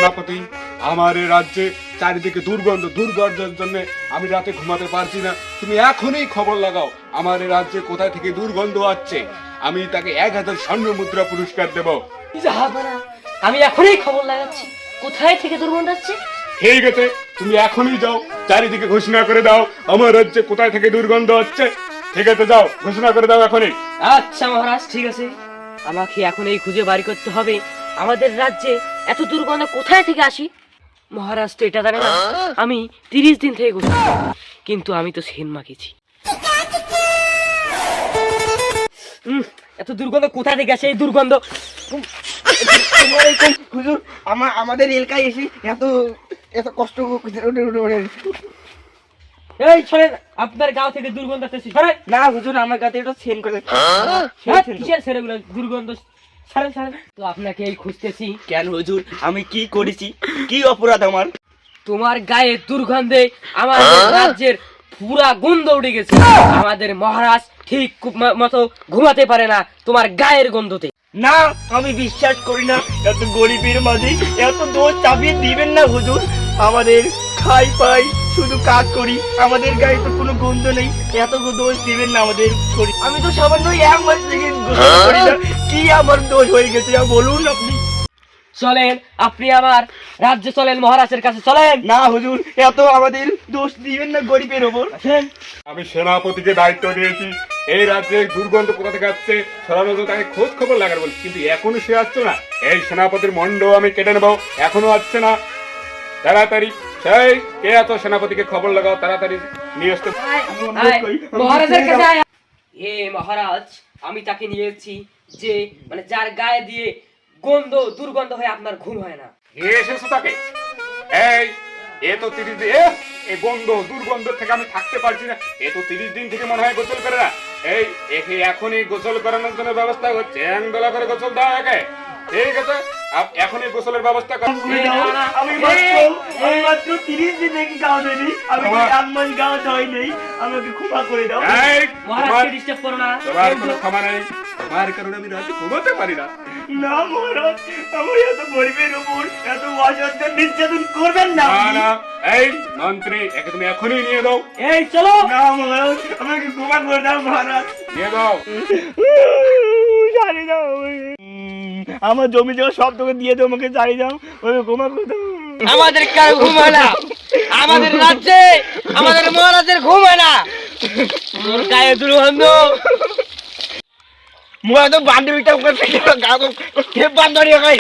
সেনাপতি, আমার এই রাজ্যে চারিদিকে দুর্গন্ধের জন্য আমি রাতে ঘুমাতে পারছি না। তুমি এখনই খবর লাগাও আমার এই রাজ্যে কোথায় থেকে দুর্গন্ধ আসছে। আমি তাকে 1000 স্বর্ণ মুদ্রা পুরস্কার দেব। জাহাপনা, আমি এখনই খবর লাগাচ্ছি কোথায় থেকে দুর্গন্ধ আসছে। ঠিক আছে, তুমি এখনই যাও, চারিদিকে ঘোষণা করে দাও আমার রাজ্যে কোথায় থেকে দুর্গন্ধ হচ্ছে। ঠিক আছে, যাও, ঘোষণা করে দাও এখনই। আচ্ছা মহারাজ, ঠিক আছে। আমাকে এখন এই খুঁজে বাড়ি করতে হবে আমাদের রাজ্যে এত দুর্গন্ধ কোথায় থেকে আসি। মহারাজ তো এটা জানে না আমি 30 দিন থেকে গোসল করি, কিন্তু আমি তো সেন মাখিয়েছি। এত দুর্গন্ধ কোথায় থেকে আসে? এই দুর্গন্ধ হুজুর, আমাদের এলাকায় এসে এত এত কষ্ট এই শোনেন, আপনার গাঁও থেকে দুর্গন্ধ আসছে। সরেন। না হুজুর, আমার কাছে এটা সেন করে কিসের ছেলেগুলো দুর্গন্ধ? সরেন সরেন। তো আপনাকে এই খুঁজতেছি। কেন হুজুর, আমি কি করেছি? কি অপরাধ আমার? তোমার গায়ে দুর্গন্ধে আমাদের রাজ্যের পুরা গন্ধ উঠে গেছে। আমাদের মহারাজ ঠিক মতো ঘুমাতে পারে না তোমার গায়ের গন্ধতে। না, আমি বিশ্বাস করি না। এত গরিবের মাঝে এত দোষ চাপিয়ে দিবেন না হুজুর। আমাদের খাই পাই, শুধু কাজ করি, আমাদের গায়ে তো কোনো গন্ধ নেই। এত দোষ দিবেন না আমাদের শরীর। আমি তো সামান্য 1 মাস থেকে গোসল করি না। কি আমার দোষ হয়ে গেছে বলুন আপনি। চলেন, আপনি আমার রাজ্যে চলেন, মহারাজের কাছে চলেন। না হুজুর, এত আমাদের দোষ দিবেন না গরিবের ওপর। আমি সেনাপতিকে দায়িত্ব দিয়েছি এই রাজ্যে দুর্গন্ধ কোথা থেকে আসছে সরানোর জন্য, তাকে খোঁজ খবর লাগার বলছি, কিন্তু এখনো সে আসছে না। এই সেনাপতির মন্ড আমি কেটে নেবো, এখনো আসছে না। তাড়াতাড়ি সেই কে আছো, সেনাপতিকে খবর লাগাও, তাড়াতাড়ি নিয়ে আসতে। মহারাজের কাছে আয়। এ মহারাজ, আমি তাকে নিয়েছি যে মানে যার গায়ে দিয়ে দুর্গন্ধ হয়ে আপনার ঘুম হয় না। এসেছো তাকে? এই এ তো 30 দিন, এই দুর্গন্ধ থেকে আমি থাকতে পারছি না। এ তো 30 দিন থেকে মনে হয় গোসল করে না। এই একে এখনই গোসল করানোর জন্য ব্যবস্থা করছে, দোলা করে গোসল দাও একে। ঠিক আছে, এখনই গোসলের ব্যবস্থা করো। আমি মাত্র 30 দিন থেকে গাও দেয়নি, আমি 1 মাস গাও দেয় নেই। আমাকে ক্ষমা করে দাও। এই মহারাজকে ডিস্টার্ব করো না। তোমার কোনো ক্ষমা নেই, তোমার কারণে আমি রাতে ঘুমাতে পারি না। না মহারাজ, আমার এত গরিবের উপর এত অযথা নির্যাতন করবেন না। না না, এই মন্ত্রী, একে তুমি এখনই নিয়ে দাও। এই চলো। না মহারাজ, আমাকে ক্ষমা করে দাও মহারাজ। নিয়ে দাও। ছাড়ি দাও, আমার জমি জমা সব তোকে দিয়ে দাও, আমাকে ছাড়ি দাও, ওকে ক্ষমা করে দাও। আমাদের কার ঘুম হয় না, আমাদের রাজ্যে আমাদের মহারাজের ঘুম হয় না। তোর গায়ে দুর্গন্ধ। মহারাজ বান্ধবীটা ওকে গাও বান্ধবী হয়।